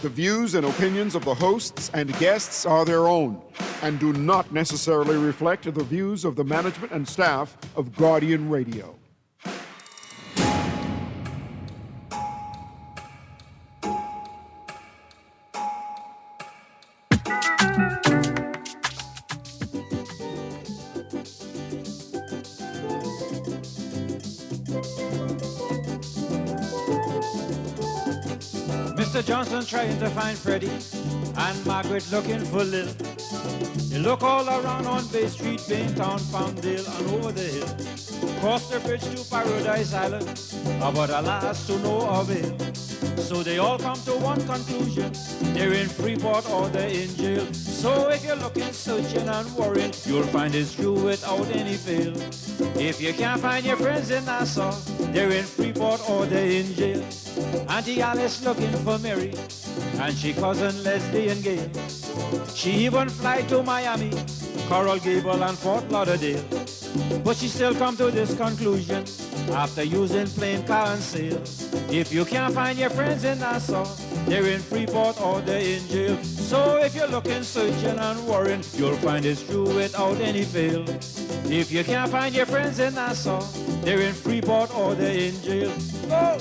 The views and opinions of the hosts and guests are their own and do not necessarily reflect the views of the management and staff of Guardian Radio. Mr. Johnson trying to find Freddie and Margaret looking for Lil. They look all around on Bay Street, Baintown, Palmdale and over the hill. Cross the bridge to Paradise Island, but alas to no avail. So they all come to one conclusion, they're in Freeport or they're in jail. So if you're looking, searching and worrying, you'll find it's true without any fail. If you can't find your friends in Nassau, they're in Freeport or they're in jail. Auntie Alice looking for Mary, and she cousin Leslie and Gail. She even fly to Miami, Coral Gable and Fort Lauderdale. But she still come to this conclusion, after using plane, car and sail. If you can't find your friends in Nassau, they're in Freeport or they're in jail. So if you're looking, searching and worrying, you'll find it's true without any fail. If you can't find your friends in Nassau, they're in Freeport or they're in jail. Go!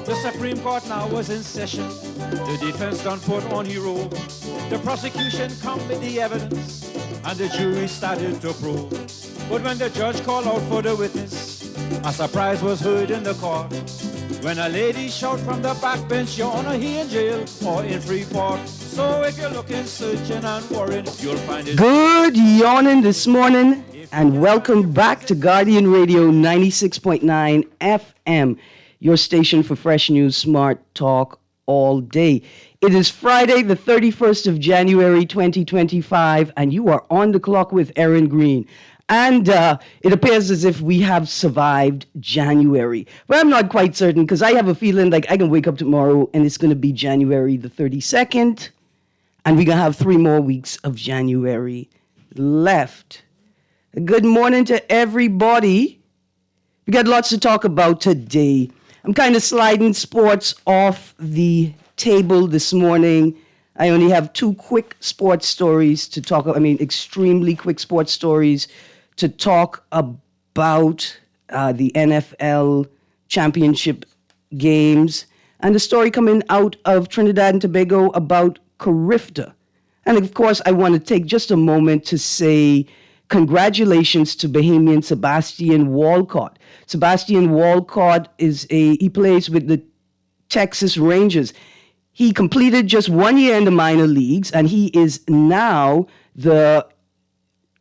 The Supreme Court now was in session. The defense done put on his robe. The prosecution come with the evidence, and the jury started to probe. But when the judge called out for the witness, a surprise was heard in the court. When a lady shout from the back bench, Your Honor, he in jail or in Freeport. So if you're looking, searching and worrying, you'll find it. Good yawning this morning, and welcome back to Guardian Radio 96.9 FM, your station for fresh news, smart talk all day. It is Friday, the 31st of January, 2025, and you are on the clock with Erin, Greene. And it appears as if we have survived January. But I'm not quite certain, because I have a feeling like I can wake up tomorrow and it's going to be January the 32nd, and we're going to have 3 more weeks of January left. Good morning to everybody. We got lots to talk about today. I'm kind of sliding sports off the table this morning. I only have 2 quick sports stories to talk about. Extremely quick sports stories to talk about the NFL championship games and the story coming out of Trinidad and Tobago about Carifta. And of course, I want to take just a moment to say congratulations to Bahamian Sebastian Walcott. Sebastian Walcott he plays with the Texas Rangers. He completed just 1 year in the minor leagues, and he is now the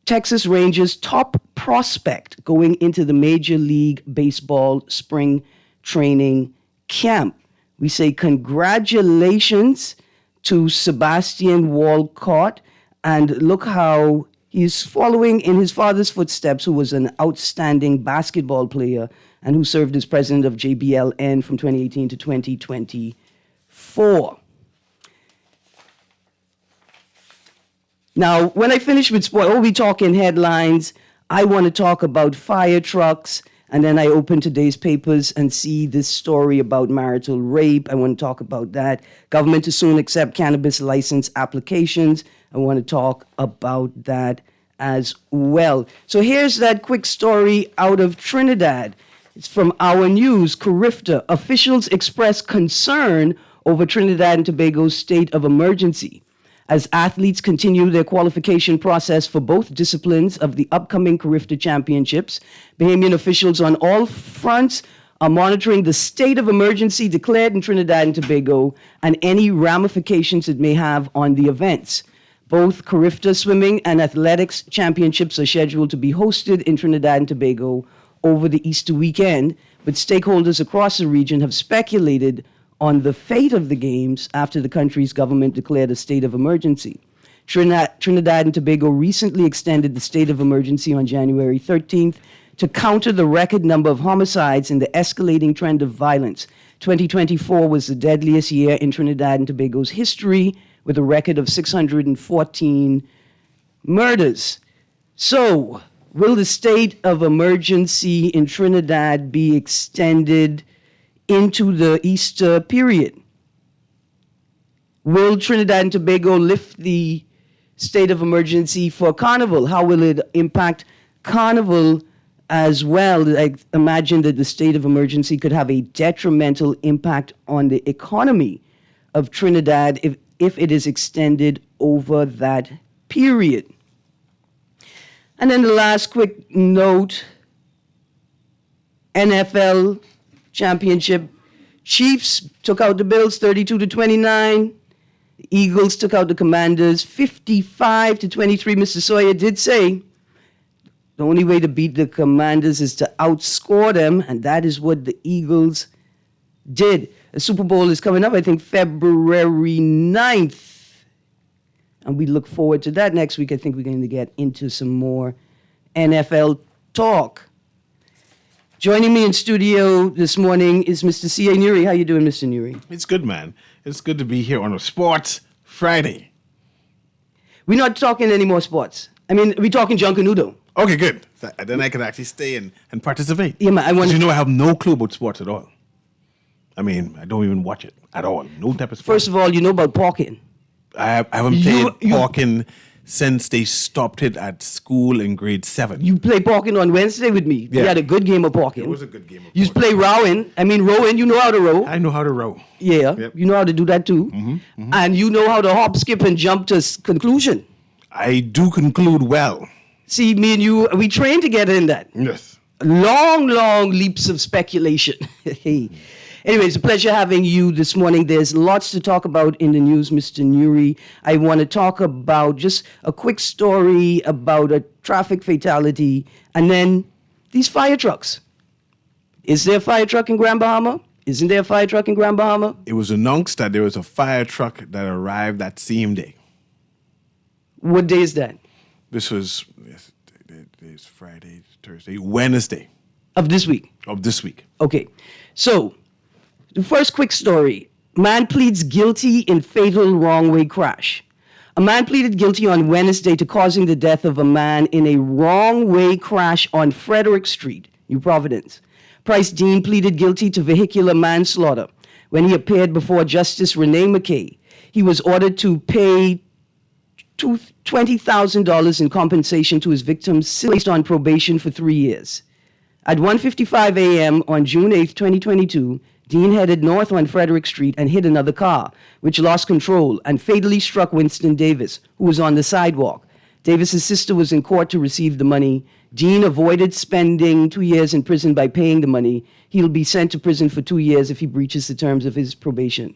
Texas Rangers' top prospect going into the Major League Baseball spring training camp. We say congratulations to Sebastian Walcott, and look how he's following in his father's footsteps, who was an outstanding basketball player and who served as president of JBLN from 2018 to 2024. Now, when I finish with sport, we'll be talking headlines. I want to talk about fire trucks, and then I open today's papers and see this story about marital rape. I want to talk about that. Government to soon accept cannabis license applications. I want to talk about that as well. So here's that quick story out of Trinidad. It's from Our News. Carifta officials express concern over Trinidad and Tobago's state of emergency as athletes continue their qualification process for both disciplines of the upcoming Carifta Championships. Bahamian officials on all fronts are monitoring the state of emergency declared in Trinidad and Tobago and any ramifications it may have on the events. Both Carifta Swimming and Athletics Championships are scheduled to be hosted in Trinidad and Tobago over the Easter weekend, but stakeholders across the region have speculated on the fate of the games after the country's government declared a state of emergency. Trinidad and Tobago recently extended the state of emergency on January 13th to counter the record number of homicides and the escalating trend of violence. 2024 was the deadliest year in Trinidad and Tobago's history, with a record of 614 murders. So, will the state of emergency in Trinidad be extended into the Easter period? Will Trinidad and Tobago lift the state of emergency for Carnival? How will it impact Carnival as well? I imagine that the state of emergency could have a detrimental impact on the economy of Trinidad if it is extended over that period. And then the last quick note, NFL championship. Chiefs took out the Bills 32-29. Eagles took out the Commanders 55-23. Mr. Sawyer did say the only way to beat the Commanders is to outscore them, and that is what the Eagles did. The Super Bowl is coming up, I think, February 9th. And we look forward to that next week. I think we're going to get into some more NFL talk. Joining me in studio this morning is Mr. C.A. Nuri. How you doing, Mr. Nuri? It's good, man. It's good to be here on a Sports Friday. We're not talking any more sports. I mean, we're talking Junkanudo. Okay, good. Then I can actually stay and participate. Yeah, man, I want. You know, I have no clue about sports at all. I mean, I don't even watch it at all. No type of sport. First of all, you know about parking. I haven't played parking since they stopped it at school in grade 7. You play parking on Wednesday with me. Yeah. We had a good game of parking. It was a good game of You play rowing. I mean, rowing, you know how to row. I know how to row. Yeah, Yep. you know how to do that too. And you know how to hop, skip, and jump to conclusion. I do conclude well. See, me and you, we trained together in that. Yes. Long leaps of speculation. Hey. Anyway, it's a pleasure having you this morning. There's lots to talk about in the news, Mr. Nuri. I want to talk about just a quick story about a traffic fatality and then these fire trucks. Is there a fire truck in Grand Bahama? Isn't there a fire truck in Grand Bahama? It was announced that there was a fire truck that arrived that same day. What day is that? This was today's Friday, Thursday, Wednesday Of this week? of this week. Okay. So, the first quick story. Man pleads guilty in fatal wrong-way crash. A man pleaded guilty on Wednesday to causing the death of a man in a wrong-way crash on Frederick Street, New Providence. Price Dean pleaded guilty to vehicular manslaughter. When he appeared before Justice Renee McKay, he was ordered to pay $20,000 in compensation to his victims, placed on probation for 3 years. At 1:55 a.m. on June 8, 2022, Dean headed north on Frederick Street and hit another car, which lost control and fatally struck Winston Davis, who was on the sidewalk. Davis's sister was in court to receive the money. Dean avoided spending 2 years in prison by paying the money. He'll be sent to prison for 2 years if he breaches the terms of his probation.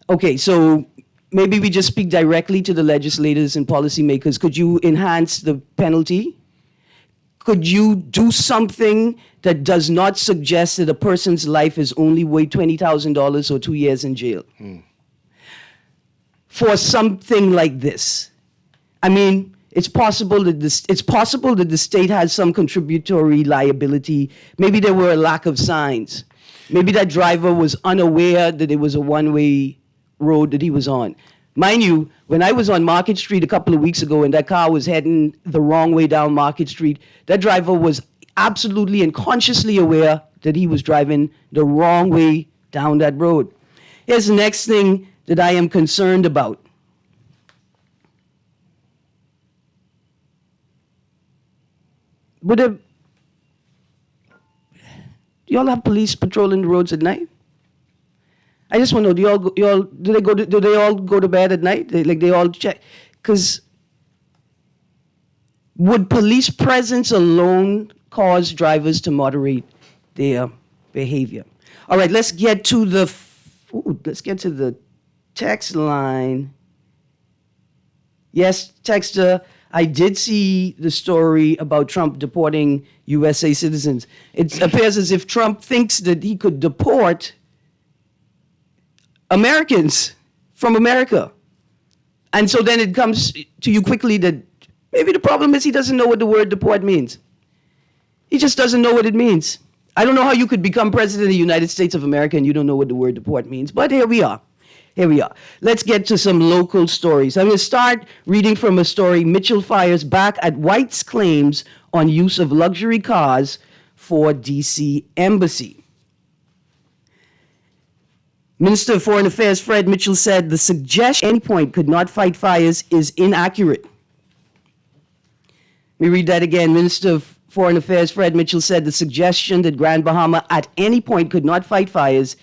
Okay, so maybe we just speak directly to the legislators and policymakers. Could you enhance the penalty? Could you do something that does not suggest that a person's life is only worth $20,000 or 2 years in jail? For something like this. I mean, it's possible that the state has some contributory liability. Maybe there were a lack of signs. Maybe that driver was unaware that it was a one-way road that he was on. Mind you, when I was on Market Street a couple of weeks ago and that car was heading the wrong way down Market Street, that driver was absolutely and consciously aware that he was driving the wrong way down that road. Here's the next thing that I am concerned about. Do y'all have police patrolling the roads at night? I just want to know, do they all go to bed at night? They all check? Because would police presence alone cause drivers to moderate their behavior? All right, let's get to the text line. Yes, texter, I did see the story about Trump deporting USA citizens. It appears as if Trump thinks that he could deport Americans from America. And so then it comes to you quickly that maybe the problem is he doesn't know what the word deport means. He just doesn't know what it means. I don't know how you could become president of the United States of America and you don't know what the word deport means, but here we are. Here we are. Let's get to some local stories. I'm going to start reading from a story. Mitchell fires back at White's claims on use of luxury cars for D.C. Embassy. Minister of Foreign Affairs Fred Mitchell said the suggestion at any point could not fight fires is inaccurate. Let me read that again. Minister of Foreign Affairs Fred Mitchell said the suggestion that Grand Bahama at any point could not fight fires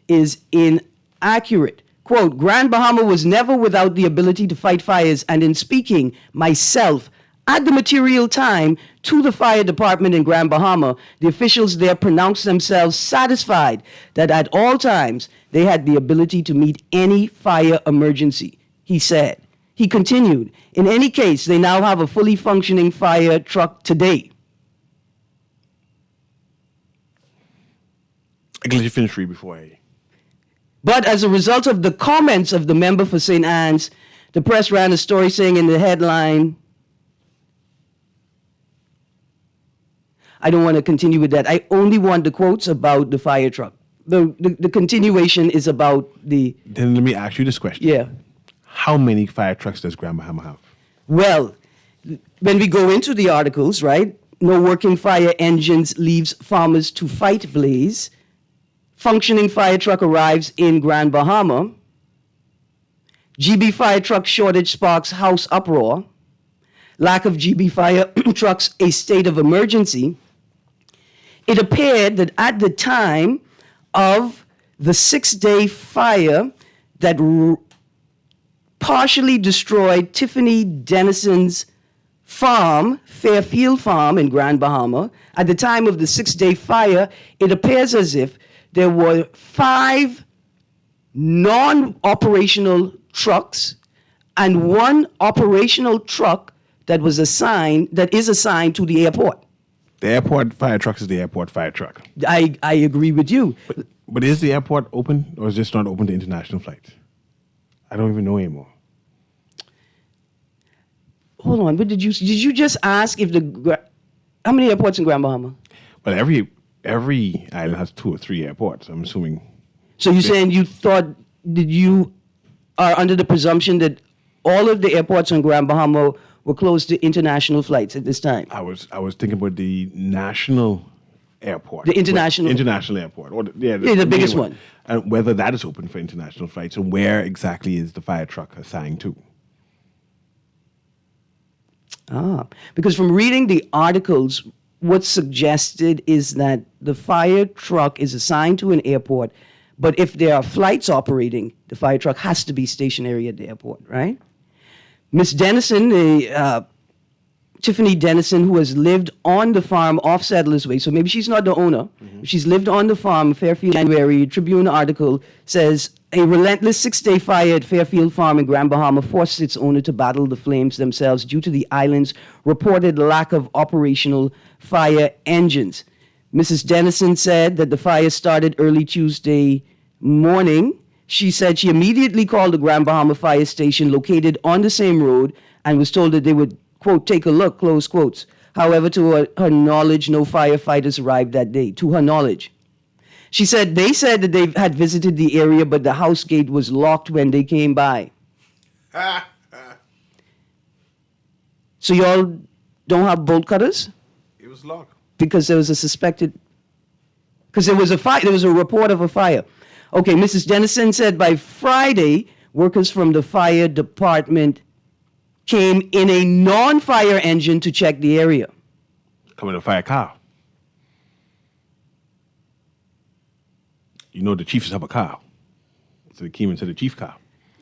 is inaccurate. Quote, Grand Bahama was never without the ability to fight fires, and in speaking myself at the material time to the fire department in Grand Bahama, the officials there pronounced themselves satisfied that at all times they had the ability to meet any fire emergency, he said. He continued, in any case, they now have a fully functioning fire truck today. I can let you finish read before I... But as a result of the comments of the member for St. Anne's, the press ran a story saying in the headline, I don't want to continue with that. I only want the quotes about the fire truck. The continuation is about the... Then let me ask you this question. Yeah. How many fire trucks does Grand Bahama have? Well, when we go into the articles, right, no working fire engines leaves farmers to fight blaze. Functioning fire truck arrives in Grand Bahama. GB fire truck shortage sparks house uproar. Lack of GB fire trucks a state of emergency. It appeared that at the time of the 6-day fire that partially destroyed Tiffany Denison's farm, Fairfield Farm in Grand Bahama, at the time of the 6-day fire, it appears as if there were 5 non-operational trucks and 1 operational truck that is assigned to the airport. The airport fire truck is the airport fire truck. I agree with you. But is the airport open or is it just not open to international flights? I don't even know anymore. Hold on, but did you just ask if how many airports in Grand Bahama? Well, every island has 2 or 3 airports, I'm assuming. So you're saying you are under the presumption that all of the airports in Grand Bahama were closed to international flights at this time? I was thinking about the national airport. The international airport. Or the biggest one. And whether that is open for international flights and where exactly is the fire truck assigned to. Because from reading the articles, what's suggested is that the fire truck is assigned to an airport, but if there are flights operating, the fire truck has to be stationary at the airport, right? Miss Denison, Tiffany Denison, who has lived on the farm off Settlers Way, so maybe she's not the owner. Mm-hmm. She's lived on the farm. Fairfield January Tribune article says a relentless 6-day fire at Fairfield Farm in Grand Bahama forced its owner to battle the flames themselves due to the island's reported lack of operational fire engines. Mrs. Denison said that the fire started early Tuesday morning. She said she immediately called the Grand Bahama Fire Station located on the same road and was told that they would, quote, take a look, close quotes. However, to her knowledge, no firefighters arrived that day, to her knowledge. She said they said that they had visited the area, but the house gate was locked when they came by. So y'all don't have bolt cutters? It was locked. Because there was there was a fire, there was a report of a fire. Okay, Mrs. Denison said by Friday, workers from the fire department came in a non-fire engine to check the area. Come in a fire car. You know the chiefs have a car. So they came into the chief car.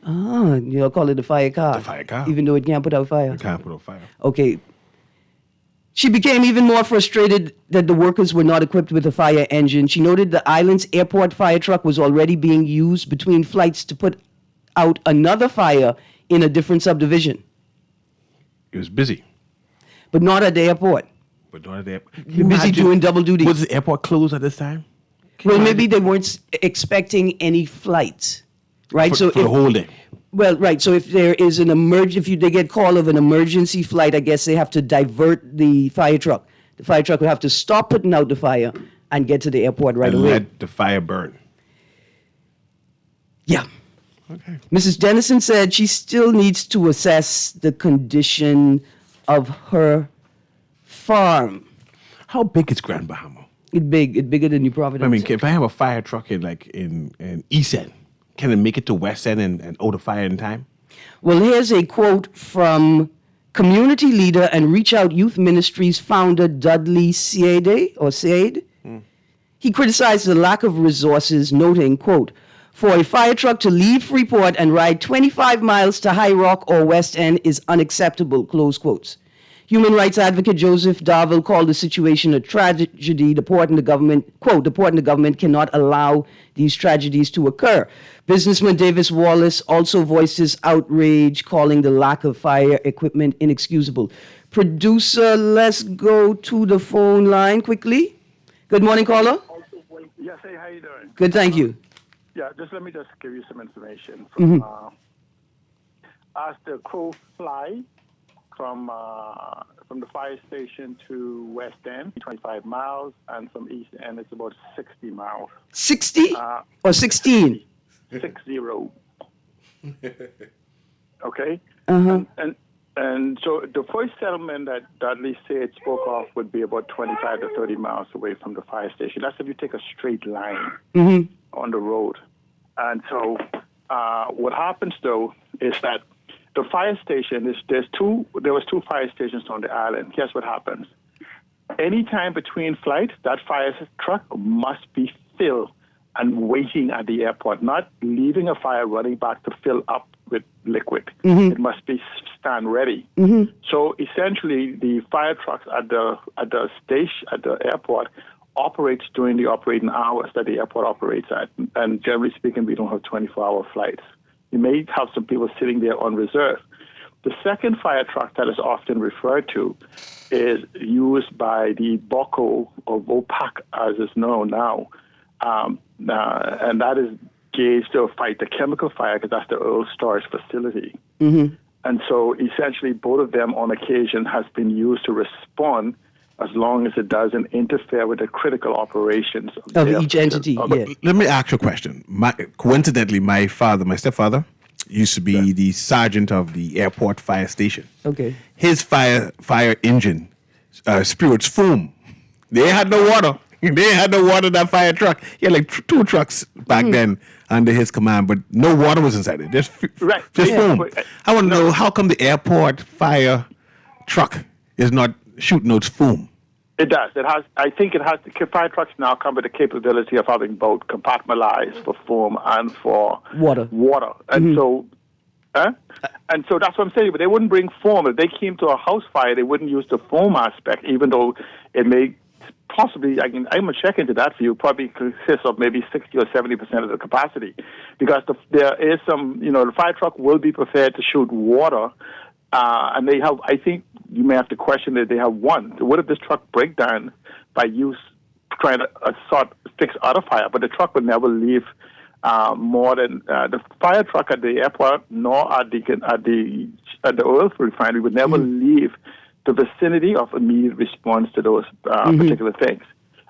You'll call it a fire car. The fire car. Even though it can't put out fire. It can't put out fire. Okay. She became even more frustrated that the workers were not equipped with a fire engine. She noted the island's airport fire truck was already being used between flights to put out another fire in a different subdivision. It was busy. But not at the airport. You're busy doing double duty. Was the airport closed at this time? Well, maybe they weren't expecting any flights, right? For the whole day. Well, right. So if there is an they get call of an emergency flight, I guess they have to divert the fire truck. the fire truck would have to stop putting out the fire and get to the airport right and away. let the fire burn. Yeah. Okay. Mrs. Dennison said she still needs to assess the condition of her farm. How big is Grand Bahama? It's big. It's bigger than New Providence. I mean, if I have a fire truck in East End, can it make it to West End and out the fire in time? Well, here's a quote from community leader and Reach Out Youth Ministries founder Dudley Seade. He criticized the lack of resources, noting, quote, for a fire truck to leave Freeport and ride 25 miles to High Rock or West End is unacceptable, close quotes. Human rights advocate Joseph Darville called the situation a tragedy, deporting the government, quote, deporting the government cannot allow these tragedies to occur. Businessman Davis Wallace also voiced his outrage, calling the lack of fire equipment inexcusable. Producer, let's go to the phone line quickly. Good morning, caller. Yes, hey, how you doing? Good, thank you. Yeah, let me give you some information. From as the crow fly from the fire station to West End, 25 miles, and from East End, it's about 60 miles. 60 or 16? 60. Okay? Uh-huh. And so the first settlement that Dudley said spoke of would be about 25 to 30 miles away from the fire station. That's if you take a straight line on the road. And so what happens, though, is that the fire station, there was two fire stations on the island. Guess what happens? Anytime between flights, that fire truck must be filled and waiting at the airport, not leaving a fire running back to fill up with liquid. It must be stand ready. So essentially, the fire trucks at the airport operates during the operating hours that the airport operates at. And generally speaking, we don't have 24-hour flights. You may have some people sitting there on reserve. The second fire truck that is often referred to is used by the BOCO, or VOPAC as it's known now, and that is gauged to fight the chemical fire because that's the oil storage facility. And so essentially both of them on occasion has been used to respond as long as it doesn't interfere with the critical operations Of each entity, yeah. Let me ask you a question. Coincidentally, my stepfather, used to be the sergeant of the airport fire station. Okay. His fire engine spewed foam. They had no water. They had no water in that fire truck. He had like two trucks back then under his command, but no water was inside it. Just foam. I want to know, how come the airport fire truck is not shooting out foam? It does. I think it has. The fire trucks now come with the capability of having both compartmentalized for foam and for water. And so, and so that's what I'm saying. But they wouldn't bring foam. If they came to a house fire, they wouldn't use the foam aspect, even though it may possibly. I'm gonna check into that for you. Probably consists of maybe 60 or 70% of the capacity, because there is some. The fire truck will be prepared to shoot water. And they have, I think you may have to question that they have one. What if this truck break down by trying to fix other fire? But the truck would never leave more than the fire truck at the airport, nor at the oil refinery would never leave the vicinity of immediate response to those particular things.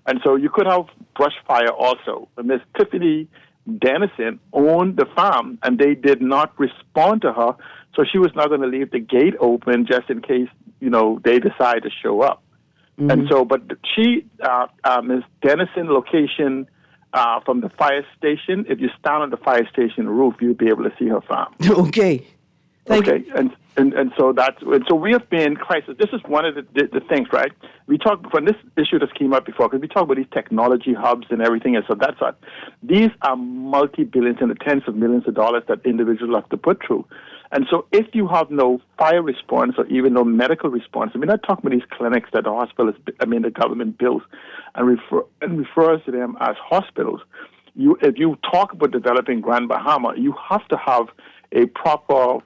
And so you could have brush fire also. And Miss Tiffany Dennison owned the farm, and they did not respond to her. So she was not going to leave the gate open just in case, they decide to show up. And so, but she, Ms. Dennison location from the fire station, if you stand on the fire station roof, you'll be able to see her farm. Okay. Thank you. And so we have been crisis. This is one of the things, right? We talked when this issue just came up before, because we talk about these technology hubs and everything, and so that's what these are multi-billions and the tens of millions of dollars that individuals have to put through. And so if you have no fire response or even no medical response, we're not talking about these clinics that the government builds and refers to them as hospitals. If you talk about developing Grand Bahama, you have to have a proper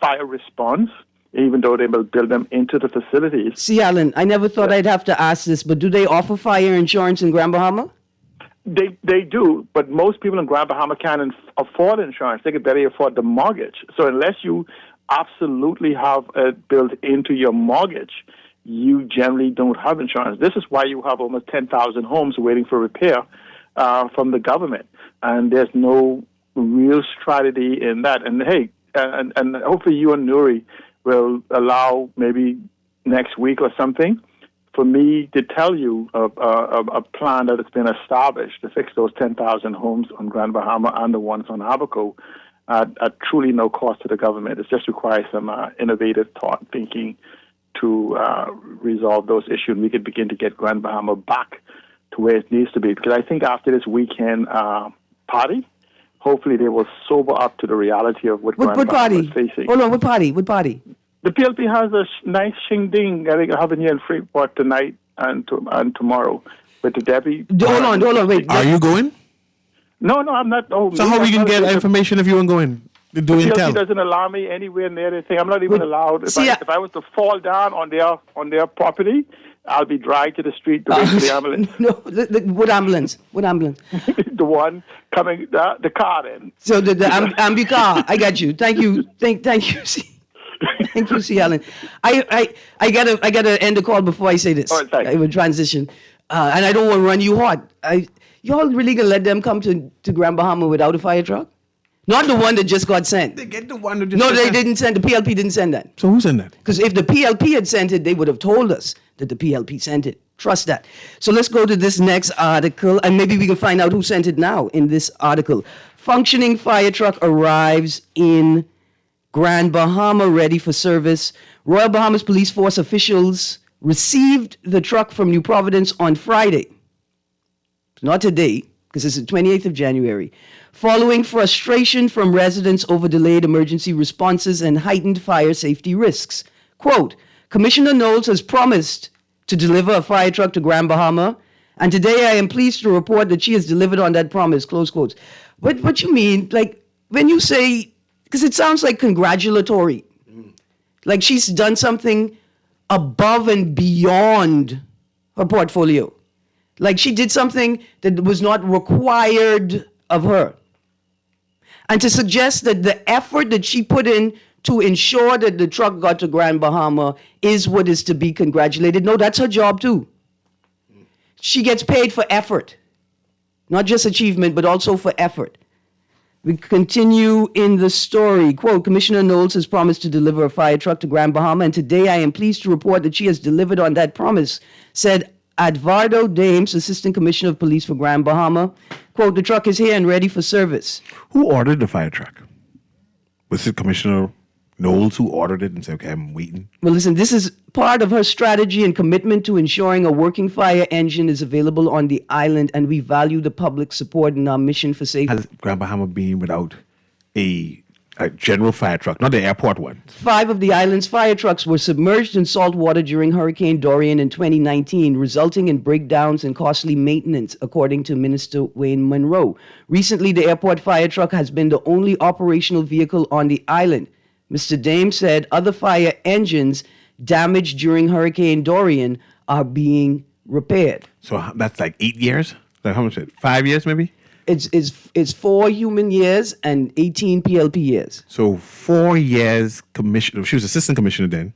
fire response, even though they will build them into the facilities. See, Alan, I never thought I'd have to ask this, but do they offer fire insurance in Grand Bahama? They do, but most people in Grand Bahama can't afford insurance. They can barely afford the mortgage. So unless you absolutely have it built into your mortgage, you generally don't have insurance. This is why you have almost 10,000 homes waiting for repair from the government, and there's no real strategy in that. And hey, and hopefully you and Nuri will allow maybe next week or something for me to tell you a plan that has been established to fix those 10,000 homes on Grand Bahama and the ones on Abaco at truly no cost to the government. It just requires some innovative thought thinking to resolve those issues, and we could begin to get Grand Bahama back to where it needs to be. Because I think after this weekend party, hopefully they will sober up to the reality of what Grand Bahama is facing. Hold on, what party? What party? The PLP has a nice shindig I think happening here in Freeport tonight and tomorrow with the Debbie. Hold on, wait. Are you going? No, I'm not. Oh, So how we can get information if you weren't going? The PLP doesn't allow me anywhere near anything. I'm not even allowed. If I was to fall down on their property, I'll be dragged to the street to wait for the ambulance. No, what ambulance? What ambulance? The one coming, the car then. So the ambu car. I got you. Thank you. Thank you. Thank you, C. Allen. I gotta end the call before I say this. All right, thanks. I will transition, and I don't want to run you hard. Y'all really gonna let them come to Grand Bahama without a fire truck? Not the one that just got sent. They get the one that just No, got they sent. didn't send. The PLP didn't send that. So who sent that? Because if the PLP had sent it, they would have told us that the PLP sent it. Trust that. So let's go to this next article, and maybe we can find out who sent it now in this article. Functioning fire truck arrives in Grand Bahama, ready for service. Royal Bahamas Police Force officials received the truck from New Providence on Friday. Not today, because it's the 28th of January. Following frustration from residents over delayed emergency responses and heightened fire safety risks. Quote, Commissioner Knowles has promised to deliver a fire truck to Grand Bahama, and today I am pleased to report that she has delivered on that promise, close quotes. What you mean, like, when you say, because it sounds like congratulatory, like she's done something above and beyond her portfolio. Like she did something that was not required of her. And to suggest that the effort that she put in to ensure that the truck got to Grand Bahama is what is to be congratulated. No, that's her job too. She gets paid for effort. Not just achievement, but also for effort. We continue in the story. Quote, Commissioner Knowles has promised to deliver a fire truck to Grand Bahama, and today I am pleased to report that she has delivered on that promise, said Advardo Dames, Assistant Commissioner of Police for Grand Bahama. Quote, the truck is here and ready for service. Who ordered the fire truck? Was it Commissioner Knowles who ordered it and said, okay, I'm waiting? Well, listen, this is part of her strategy and commitment to ensuring a working fire engine is available on the island, and we value the public support in our mission for safety. Has Grand Bahama been without a general fire truck, not the airport one? 5 of the island's fire trucks were submerged in salt water during Hurricane Dorian in 2019, resulting in breakdowns and costly maintenance, according to Minister Wayne Monroe. Recently, the airport fire truck has been the only operational vehicle on the island. Mr. Dame said other fire engines damaged during Hurricane Dorian are being repaired. So that's like 8 years? Like how much? 5 years maybe? It's 4 human years and 18 PLP years. So 4 years commissioner. She was assistant commissioner then,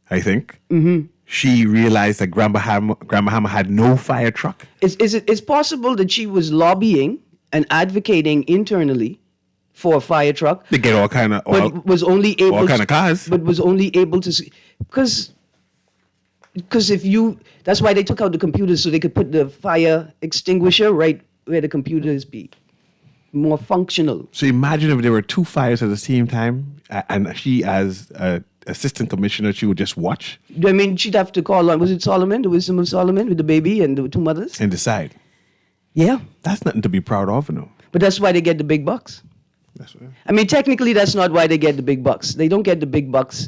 I think. Mm-hmm. She realized that Grand Bahama had no fire truck. It's possible that she was lobbying and advocating internally for a fire truck. They get all kind of was only able all kind of cars. But was only able to because if you, that's why they took out the computers so they could put the fire extinguisher right where the computers be more functional. So imagine if there were 2 fires at the same time, and she, as assistant commissioner, she would just watch. I mean, she'd have to call on, was it Solomon, the wisdom of Solomon, with the baby and the 2 mothers? And decide. Yeah. That's nothing to be proud of, you know. But that's why they get the big bucks. That's right. I mean, technically, that's not why they get the big bucks. They don't get the big bucks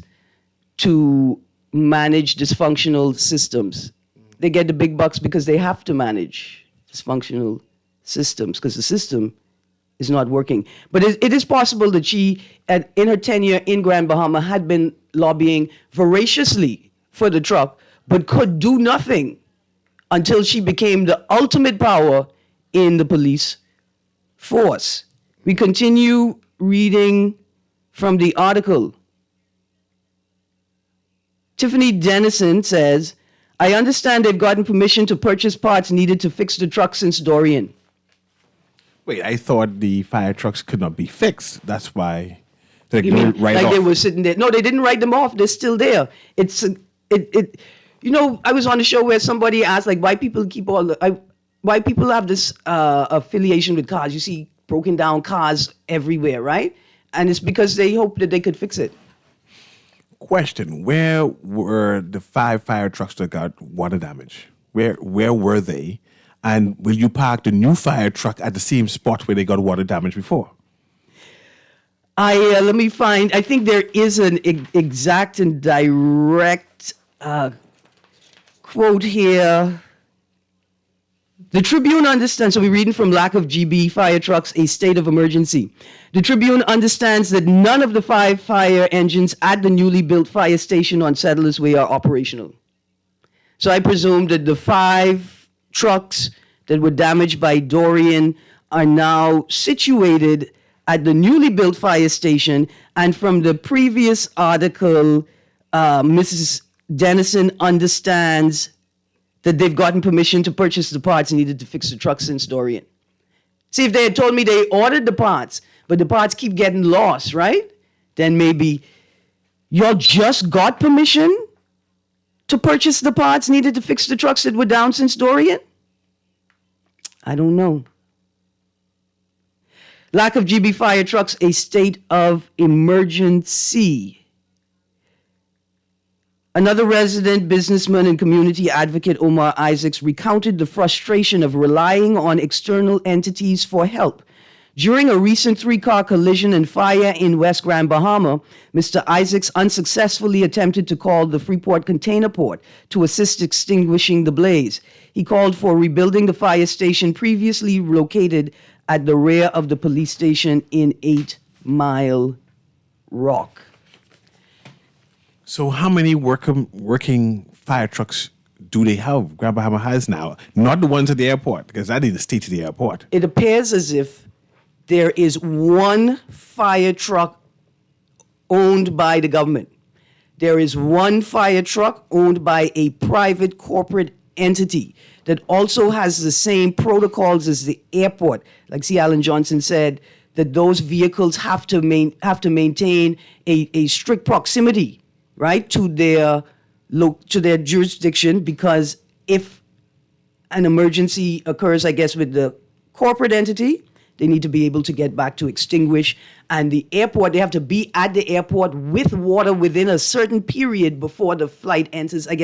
to manage dysfunctional systems. They get the big bucks because they have to manage dysfunctional systems because the system is not working. But it is possible that she, in her tenure in Grand Bahama, had been lobbying voraciously for the truck, but could do nothing until she became the ultimate power in the police force. We continue reading from the article. Tiffany Dennison says, I understand they've gotten permission to purchase parts needed to fix the truck since Dorian. Wait, I thought the fire trucks could not be fixed. That's why they're You mean right like off. they were sitting there? No, they didn't write them off. They're still there. You know, I was on a show where somebody asked like why people keep why people have this affiliation with cars. You see broken down cars everywhere, right? And it's because they hope that they could fix it. Question: where were the 5 fire trucks that got water damage? Where were they? And will you park the new fire truck at the same spot where they got water damage before? Let me find. I think there is an exact and direct quote here. The Tribune understands, so we're reading from lack of GB fire trucks, a state of emergency. The Tribune understands that none of the 5 fire engines at the newly built fire station on Settlers Way are operational. So I presume that the 5 trucks that were damaged by Dorian are now situated at the newly built fire station. And from the previous article, Mrs. Dennison understands that they've gotten permission to purchase the parts needed to fix the truck since Dorian. See, if they had told me they ordered the parts, but the parts keep getting lost, right? Then maybe y'all just got permission to purchase the parts needed to fix the trucks that were down since Dorian? I don't know. Lack of GB fire trucks, a state of emergency. Another resident, businessman, and community advocate, Omar Isaacs, recounted the frustration of relying on external entities for help. During a recent 3-car collision and fire in West Grand Bahama, Mr. Isaacs unsuccessfully attempted to call the Freeport Container Port to assist extinguishing the blaze. He called for rebuilding the fire station previously located at the rear of the police station in 8 Mile Rock. So how many working fire trucks do they have? Grand Bahama has now. Not the ones at the airport, because that is the state of the airport. It appears as if there is 1 fire truck owned by the government. There is 1 fire truck owned by a private corporate entity that also has the same protocols as the airport. Like C. Alan Johnson said, that those vehicles have to maintain a strict proximity, right, to their jurisdiction, because if an emergency occurs, I guess, with the corporate entity, they need to be able to get back to extinguish. And the airport, they have to be at the airport with water within a certain period before the flight enters our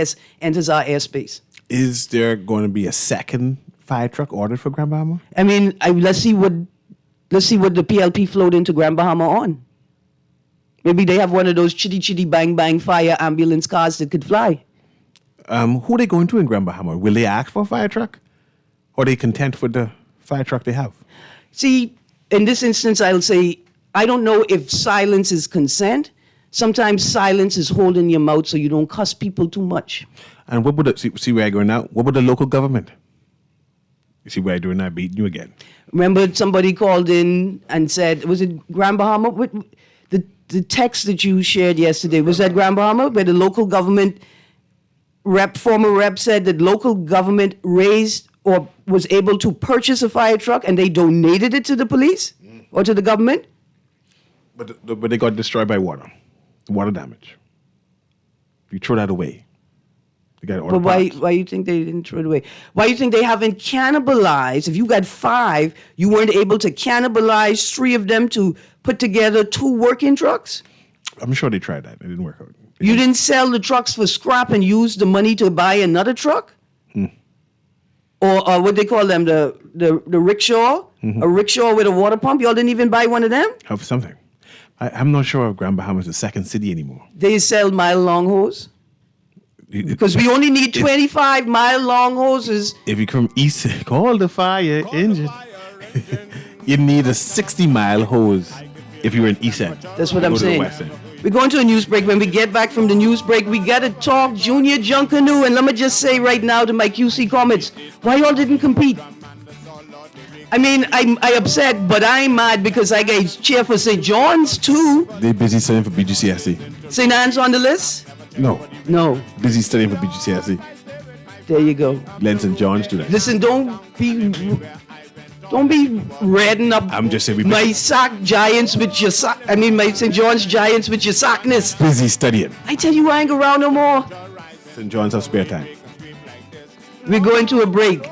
airspace. Is there going to be a second fire truck ordered for Grand Bahama? I mean, let's see what the PLP flowed into Grand Bahama on. Maybe they have one of those chitty chitty bang bang fire ambulance cars that could fly. Who are they going to in Grand Bahama? Will they ask for a fire truck? Or are they content with the fire truck they have? See, in this instance, I'll say, I don't know if silence is consent. Sometimes silence is holding your mouth so you don't cuss people too much. And what would see where I go now? What would the local government? You see where I doing now? Beating you again. Remember, somebody called in and said, was it Grand Bahama? The text that you shared yesterday, was that Grand Bahama, where the local government former rep said that local government raised or was able to purchase a fire truck and they donated it to the police or to the government? But they got destroyed by water damage. You throw that away. You got to order But why parts. you think they didn't throw it away? Why you think they haven't cannibalized? If you got 5, you weren't able to cannibalize 3 of them to put together 2 working trucks? I'm sure they tried that. It didn't work out. You didn't sell the trucks for scrap and use the money to buy another truck? Or what they call them, the rickshaw? A rickshaw with a water pump? Y'all didn't even buy one of them? Have something. I'm not sure if Grand Bahama is the second city anymore. They sell mile-long hose? Because we only need 25 mile-long hoses. If you come east, call the fire engine. You need a 60-mile hose if you're in East End. That's what You I'm go to the saying. West End. We're going to a news break. When we get back from the news break, we got to talk Junior Junkanoo. And let me just say right now to my QC comments, why y'all didn't compete? I mean, I upset, but I'm mad because I gave cheer for St. John's too. They're busy selling for BGCSE. St. Anne's on the list? No. No. Busy studying for BGCSE. There you go. Len St. John's do that. Listen, don't be redding up. I'm just saying my sock giants with your sock. I mean, my St. John's giants with your sockness. Busy studying. I tell you, I ain't around no more. St. John's have spare time. We're going to a break.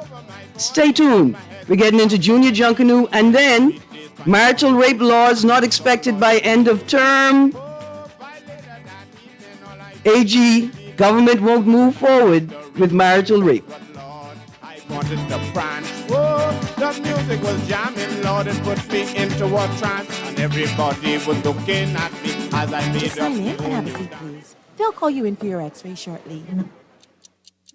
Stay tuned. We're getting into Junior Junkanoo, and then marital rape laws not expected by end of term. AG, government won't move forward with marital rape. Wanted to prance. Whoa, the music was jamming, Lord, it put me into a trance, and everybody was looking at me as I made Just sign in and have a seat, please. They'll call you in for your x-ray shortly.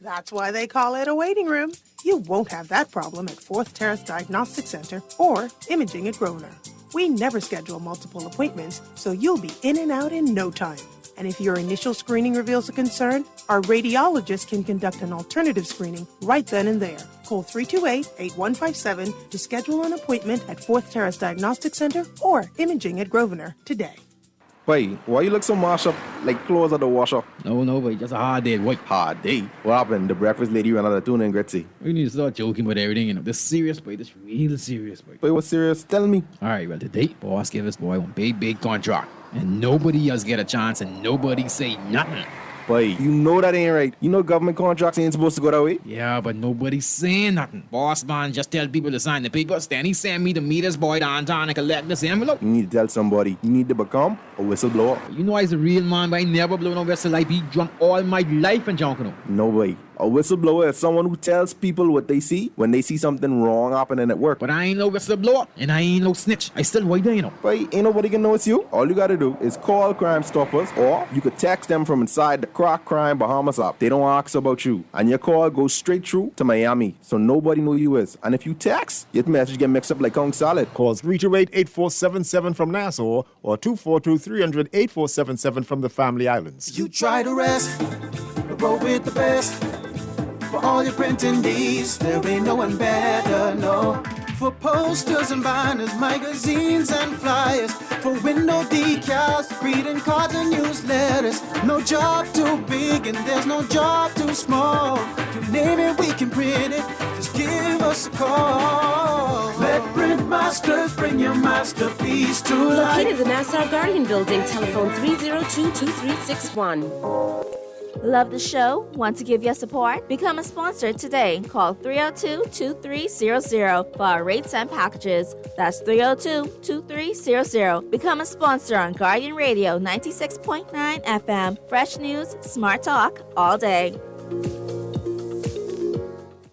That's why they call it a waiting room. You won't have that problem at 4th Terrace Diagnostic Center or Imaging at Grosvenor. We never schedule multiple appointments, so you'll be in and out in no time. And if your initial screening reveals a concern, our radiologist can conduct an alternative screening right then and there. Call 328-8157 to schedule an appointment at 4th Terrace Diagnostic Center or Imaging at Grosvenor today. Boy, why you look so mashed up like clothes at the washer? No, boy, just a hard day. What? Hard day? What happened? The breakfast lady ran out of tuna and gritty. We need to start joking about everything, you know. This serious, boy. This real serious, boy. Boy, what's serious? Tell me. All right, well, today, boss gave us boy one big contract. And nobody else get a chance and nobody say nothing. Boy, you know that ain't right. You know government contracts ain't supposed to go that way. Yeah, but nobody's saying nothing. Boss man just tell people to sign the papers. Then he send me to meet his boy downtown and collect this envelope. You need to tell somebody. You need to become a whistleblower. You know I's a real man, but I never blow no whistle. I be drunk all my life and Junkanoo. No way. A whistleblower is someone who tells people what they see when they see something wrong happening at work. But I ain't no whistleblower and I ain't no snitch. I still white there, you know. But ain't nobody can know it's you. All you gotta do is call Crime Stoppers, or you could text them from inside the Crack Crime Bahamas app. They don't ask about you, and your call goes straight through to Miami, so nobody know you is. And if you text, your message get mixed up like Kong salad. Call 328-8477 from Nassau or 242-300-8477 from the Family Islands. You try to rest, roll with the best. For all your printing needs, there ain't no one better, no. For posters and banners, magazines and flyers, for window decals, greeting cards and newsletters. No job too big and there's no job too small. You name it, we can print it, just give us a call. Let Print Masters bring your masterpiece to life. Located in the Nassau Guardian Building, telephone 302-2361. Love the show? Want to give your support? Become a sponsor today. Call 302-2300 for our rates and packages. That's 302-2300. Become a sponsor on Guardian Radio 96.9 FM. Fresh news, smart talk, all day.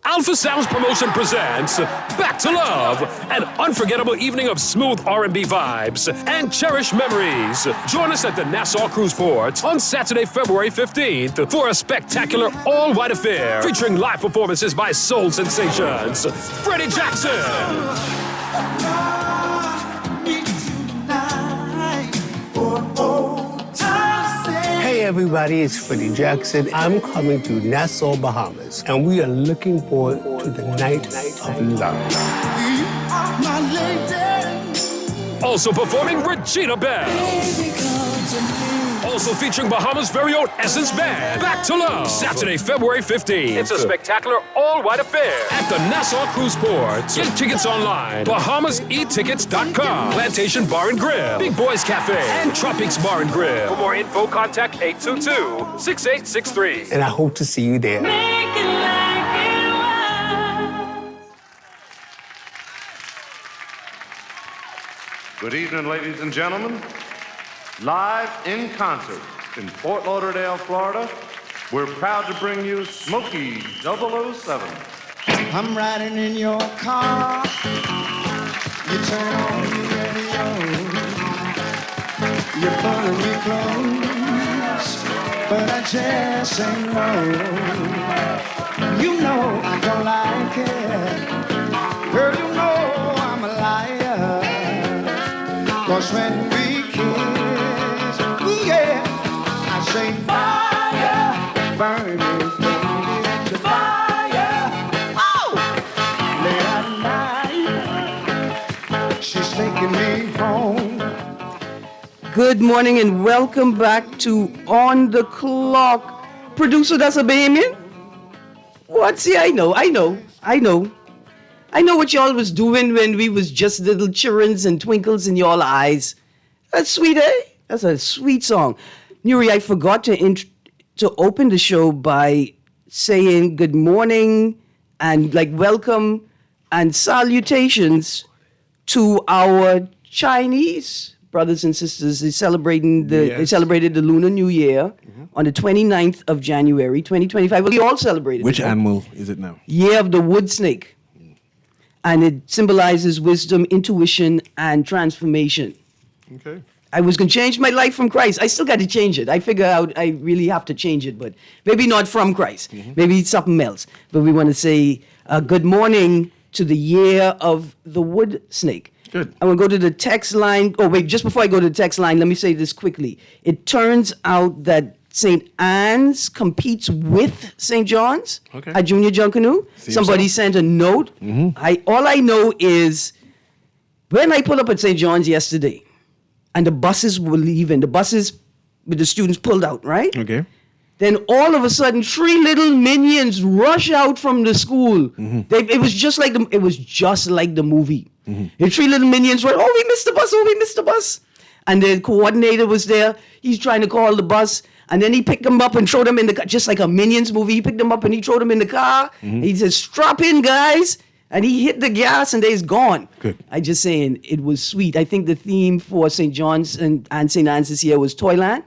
Alpha Sounds Promotion presents Back to Love, an unforgettable evening of smooth R&B vibes and cherished memories. Join us at the Nassau Cruise Port on Saturday, February 15th for a spectacular all-white affair featuring live performances by soul sensations Freddie Jackson, Hey everybody, it's Freddie Jackson. I'm coming to Nassau, Bahamas, and we are looking forward to the night of love. also performing Regina Bell. Also featuring Bahamas' very own Essence Band. Back to Love. Saturday, February 15th. It's a spectacular all-white affair at the Nassau Cruise Port. Get tickets online. BahamasEtickets.com. Plantation Bar and Grill. Big Boys Cafe. And Tropics Bar and Grill. For more info, contact 822-6863. And I hope to see you there. Good evening, ladies and gentlemen. Live in concert in Fort Lauderdale, Florida, we're proud to bring you Smokey 007. I'm riding in your car. You turn on your radio. You're pulling me close, but I just say no. You know I don't like it. Girl, you know I'm a liar. 'Cause when we kiss, yeah, I say fire, burning, baby, fire. Oh, late at night, she's taking me home. Good morning and welcome back to On the Clock. Producer, that's a Bahamian? What? See, I know what y'all was doing when we was just little childrens and twinkles in y'all eyes. That's sweet, eh? That's a sweet song. Nuri, I forgot to open the show by saying good morning and welcome and salutations to our Chinese brothers and sisters. They celebrated the Lunar New Year on the 29th of January, 2025. Well, we all celebrated. Which animal is it now? Year of the wood snake. And it symbolizes wisdom, intuition, and transformation. Okay. I was going to change my life from Christ. I still got to change it. I figure out I really have to change it, but maybe not from Christ. Maybe it's something else. But we want to say good morning to the year of the wood snake. Good. I want to go to the text line. Oh, wait, just before I go to the text line, let me say this quickly. It turns out that St. Anne's competes with St. John's at Junior Junkanoo. Somebody sent a note. All I know is when I pulled up at St. John's yesterday, and the buses were leaving. The buses with the students pulled out, right? Okay. Then all of a sudden, 3 little minions rush out from the school. It was just like the movie. The 3 little minions were, oh, we missed the bus, oh, we missed the bus. And the coordinator was there. He's trying to call the bus. And then he picked them up and threw them in the car, just like a Minions movie. He picked them up and he threw them in the car. He said, strap in, guys. And he hit the gas and they's gone. Good. I just saying, it was sweet. I think the theme for St. John's and St. Anne's this year was Toyland.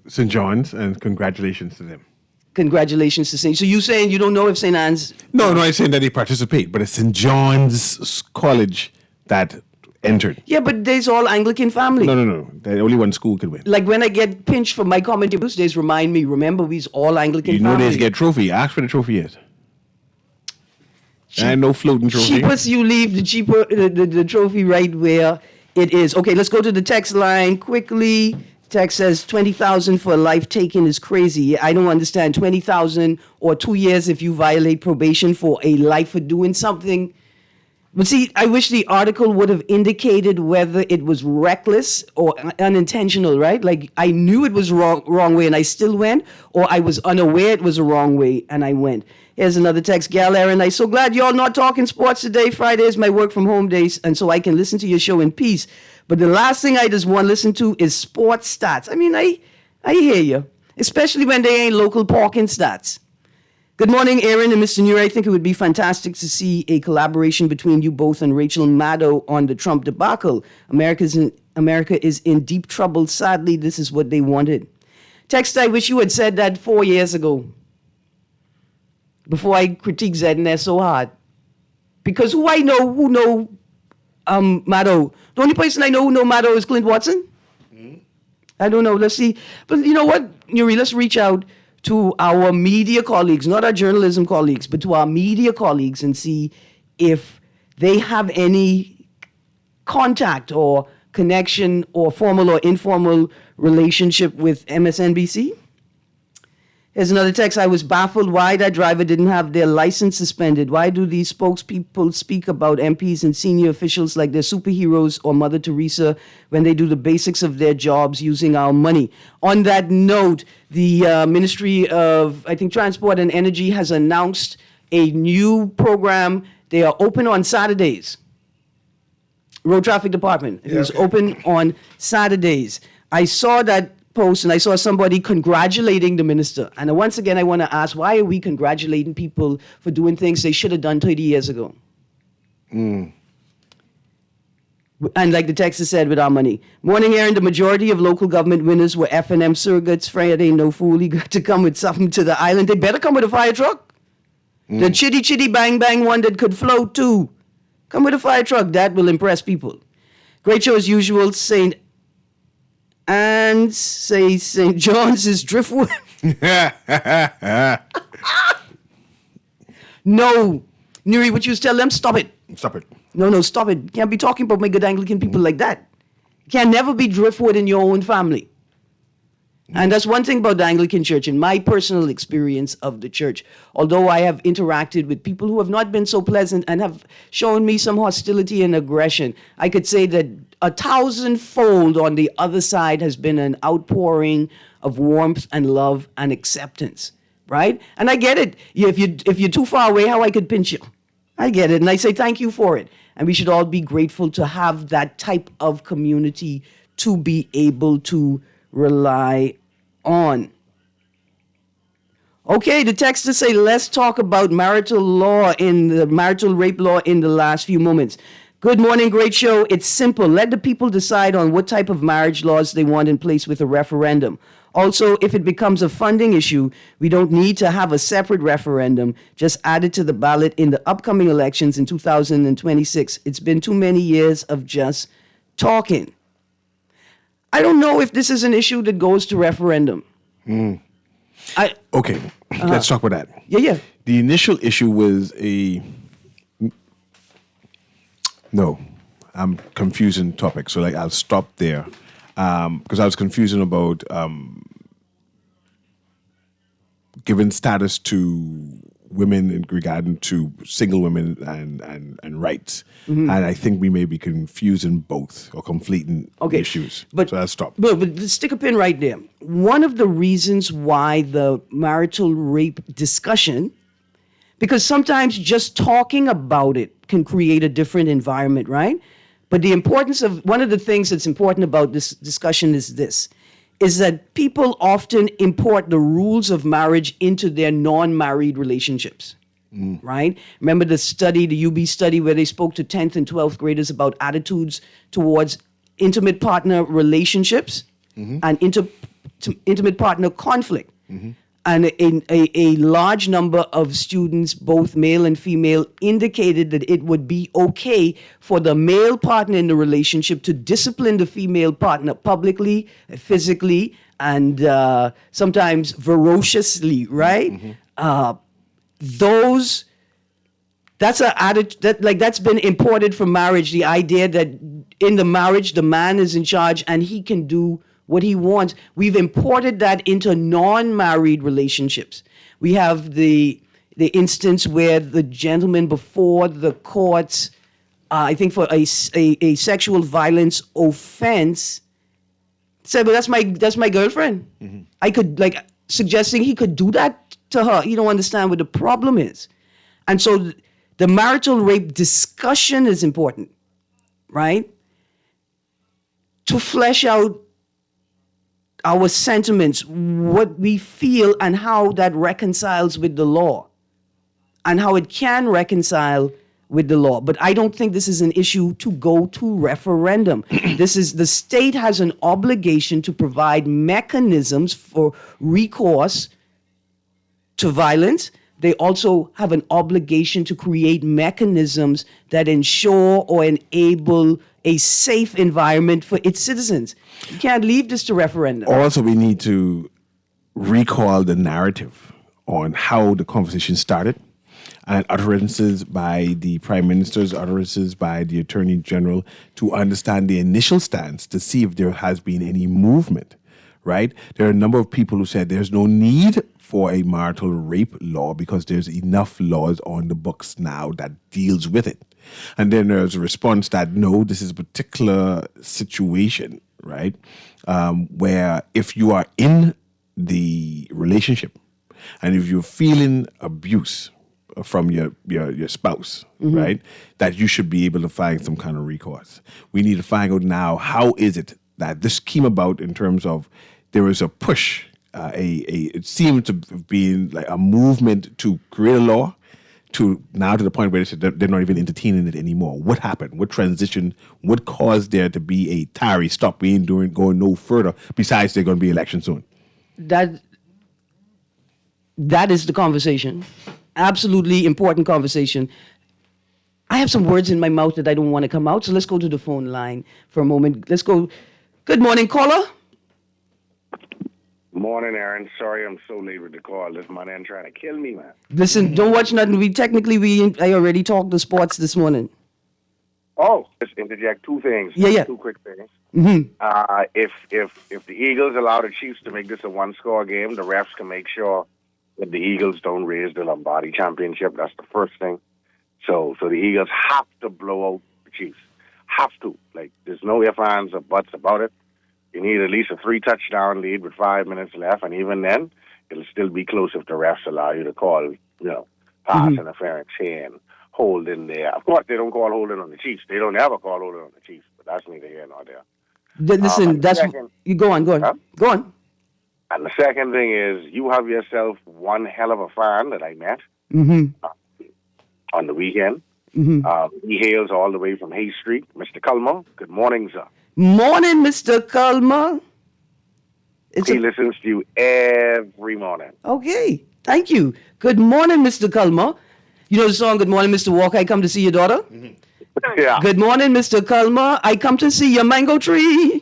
St. John's, and congratulations to them. Congratulations to St. So you saying you don't know if St. Anne's... No, I'm saying that they participate, but it's St. John's College that entered. Yeah, but there's all Anglican family. No. Only one school could win. Like when I get pinched for my commentary Tuesdays, remind me, remember, we's all Anglican family. You know they get trophy. Ask for the trophy yet. And no floating trophy. Cheapest you leave the trophy right where it is. Okay, let's go to the text line quickly. Text says 20,000 for a life taken is crazy. I don't understand 20,000 or 2 years if you violate probation for a life for doing something. But see, I wish the article would have indicated whether it was reckless or unintentional, right? Like I knew it was wrong way and I still went, or I was unaware it was a wrong way and I went. Here's another text. Gal Erin, I'm so glad y'all not talking sports today. Friday is my work from home days, and so I can listen to your show in peace. But the last thing I just want to listen to is sports stats. I mean, I hear you, especially when they ain't local parking stats. Good morning, Erin and Mr. Nuer. I think it would be fantastic to see a collaboration between you both and Rachel Maddow on the Trump debacle. America is in deep trouble. Sadly, this is what they wanted. Text, I wish you had said that 4 years ago. Before I critique ZNS so hard. Because who know Maddow? The only person I know who know Maddow is Clint Watson. I don't know. Let's see. But you know what, Nuri, let's reach out to our media colleagues, not our journalism colleagues, but to our media colleagues and see if they have any contact or connection or formal or informal relationship with MSNBC. Here's another text. I was baffled why that driver didn't have their license suspended. Why do these spokespeople speak about MPs and senior officials like they're superheroes or Mother Teresa when they do the basics of their jobs using our money? On that note, the Ministry of, I think, Transport and Energy has announced a new program. They are open on Saturdays. Road Traffic Department. It is open on Saturdays. I saw that post and I saw somebody congratulating the minister. And once again, I want to ask, why are we congratulating people for doing things they should have done 30 years ago? And like the text said, with our money. Morning, Erin, the majority of local government winners were F&M surrogates. Friday, no fool, you got to come with something to the island. They better come with a fire truck. The chitty chitty bang bang one that could float too. Come with a fire truck. That will impress people. Great show as usual. And say St. John's is driftwood. No. Nuri, what you tell them? Stop it. Stop it. No, stop it. You can't be talking about my good Anglican people like that. You can never be driftwood in your own family. And that's one thing about the Anglican Church, in my personal experience of the church. Although I have interacted with people who have not been so pleasant and have shown me some hostility and aggression, I could say that 1,000-fold on the other side has been an outpouring of warmth and love and acceptance, right? And I get it. If you're too far away, how I could pinch you. I get it, and I say thank you for it. And we should all be grateful to have that type of community to be able to rely on. Okay, the texters say, let's talk about marital rape law in the last few moments. Good morning, great show. It's simple. Let the people decide on what type of marriage laws they want in place with a referendum. Also, if it becomes a funding issue, we don't need to have a separate referendum. Just add it to the ballot in the upcoming elections in 2026. It's been too many years of just talking. I don't know if this is an issue that goes to referendum. Okay, let's talk about that. Yeah. The initial issue was No, I'm confusing topics. So I'll stop there. Because I was confusing about giving status to women in regarding to single women and rights. Mm-hmm. And I think we may be confusing both or conflating issues. So I'll stop. But stick a pin right there. One of the reasons why the marital rape discussion, because sometimes just talking about it can create a different environment, right? But one of the things that's important about this discussion is that people often import the rules of marriage into their non-married relationships, right? Remember the UB study where they spoke to 10th and 12th graders about attitudes towards intimate partner relationships and intimate partner conflict. And a large number of students, both male and female, indicated that it would be okay for the male partner in the relationship to discipline the female partner publicly, physically, and sometimes ferociously, right? That's been imported from marriage, the idea that in the marriage, the man is in charge and he can do what he wants. We've imported that into non-married relationships. We have the instance where the gentleman before the courts, I think for a sexual violence offense, said, "But that's my girlfriend." I could suggesting he could do that to her. You don't understand what the problem is, and so the marital rape discussion is important, right? To flesh out our sentiments, what we feel, and how that reconciles with the law, and how it can reconcile with the law. But I don't think this is an issue to go to referendum. The state has an obligation to provide mechanisms for recourse to violence. They also have an obligation to create mechanisms that ensure or enable a safe environment for its citizens. You can't leave this to referendum. Also, we need to recall the narrative on how the conversation started, and utterances by the Prime Minister's, utterances by the Attorney General, to understand the initial stance to see if there has been any movement, right? There are a number of people who said there's no need for a marital rape law because there's enough laws on the books now that deals with it. And then there's a response that, no, this is a particular situation, right, where if you are in the relationship and if you're feeling abuse from your spouse, right, that you should be able to find some kind of recourse. We need to find out now, how is it that this came about in terms of there is a push, it seemed to be like a movement to create a law, to now to the point where they're not even entertaining it anymore. What happened? What transition? What caused there to be a tarry stop? We ain't going no further. Besides, there's going to be election soon. That is the conversation. Absolutely important conversation. I have some words in my mouth that I don't want to come out, so let's go to the phone line for a moment. Let's go. Good morning, caller. Morning, Erin. Sorry I'm so late with the call. This man trying to kill me, man. Listen, don't watch nothing. I already talked the sports this morning. Oh, just interject two things. Yeah. Two quick things. Mm-hmm. If the Eagles allow the Chiefs to make this a one-score game, the refs can make sure that the Eagles don't raise the Lombardi Championship. That's the first thing. So the Eagles have to blow out the Chiefs. Have to. Like, there's no ifs, ands, or buts about it. You need at least a 3-touchdown lead with 5 minutes left, and even then, it'll still be close if the refs allow you to call, pass interference here and hold in there. Of course, they don't call holding on the Chiefs. They don't ever call holding on the Chiefs, but that's neither here nor there. Listen, you go on. Huh? Go on. And the second thing is, you have yourself one hell of a fan that I met on the weekend. He hails all the way from Hay Street. Mr. Culmer, good morning, sir. Morning, Mr. Culmer. He listens to you every morning. Okay, thank you. Good morning, Mr. Culmer. You know the song, Good Morning, Mr. Walker, I come to see your daughter? Yeah. Good morning, Mr. Culmer, I come to see your mango tree.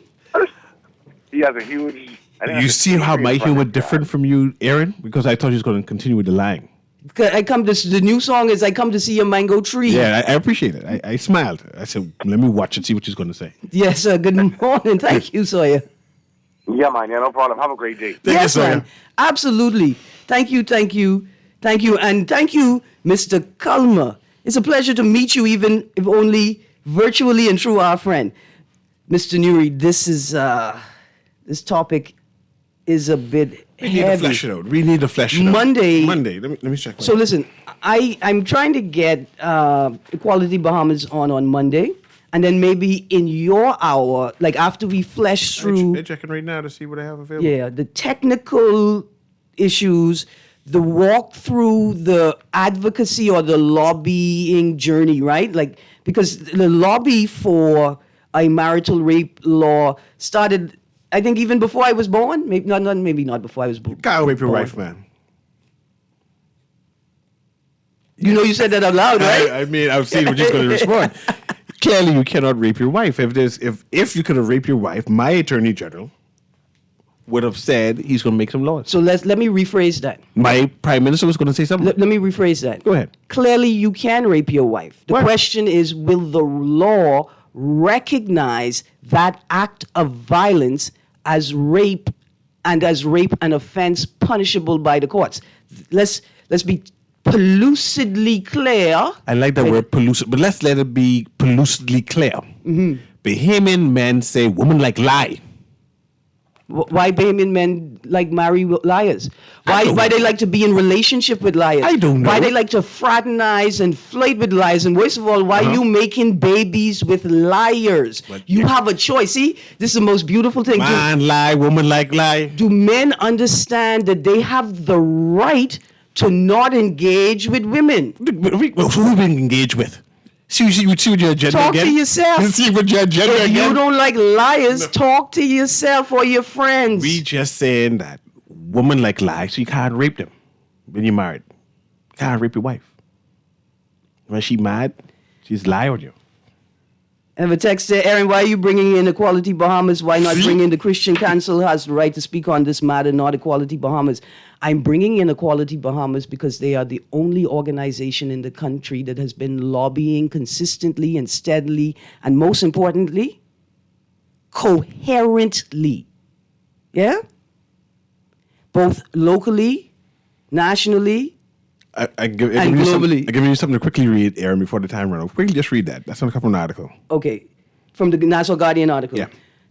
He has a huge... You see how my humor different from you, Erin? Because I thought he was going to continue with the line. The new song is I come to see your mango tree. Yeah, I appreciate it. I smiled. I said, let me watch and see what she's going to say. Yes, sir. Good morning. Thank you, Sawyer. Yeah, man. Yeah, no problem. Have a great day. Yes, man. Absolutely. Thank you. And thank you, Mr. Culmer. It's a pleasure to meet you, even if only virtually and through our friend. Mr. Nuri, this topic is a bit heavy. We need to flesh it out. Monday. Let me check. So listen, I'm trying to get Equality Bahamas on Monday. And then maybe in your hour, like after we flesh through... They're checking right now to see what I have available. Yeah, the technical issues, the walk through the advocacy or the lobbying journey, right? Like, because the lobby for a marital rape law started, I think, even before I was born. Maybe not before I was born. Can't rape your wife, man. You know you said that out loud, right? I mean, I've seen what you're going to respond. Clearly, you cannot rape your wife. If you could have raped your wife, my attorney general would have said he's going to make some laws. So let me rephrase that. My prime minister was going to say something. Let me rephrase that. Go ahead. Clearly, you can rape your wife. The question is, will the law recognize that act of violence as rape and as rape an offense punishable by the courts? Let's be pellucidly clear. I like that word pellucid, but let's let it be pellucidly clear. Bahamian men say women like lie. Why Bahamian men like marry liars? Why they like to be in relationship with liars? I don't know. Why they like to fraternize and flirt with liars? And worst of all, why you making babies with liars? You have a choice. See, this is the most beautiful thing. Man lie, woman like lie. Do men understand that they have the right to not engage with women? Who we engage with? See what your agenda talk again? To yourself. See what your agenda if again? You don't like liars, talk to yourself or your friends. We just saying that women like lies, so you can't rape them when you're married. You can't rape your wife. When she mad, she's lie on you. I have a text there, Erin, why are you bringing in Equality Bahamas? Why not bring in the Christian Council has the right to speak on this matter, not Equality Bahamas? I'm bringing in Equality Bahamas because they are the only organization in the country that has been lobbying consistently and steadily, and most importantly, coherently. Yeah? Both locally, nationally, and globally. I'm giving you something to quickly read, Erin, before the time runs out. Quickly just read that. That's going to come from an article. Okay. From the Nassau Guardian article. Yeah.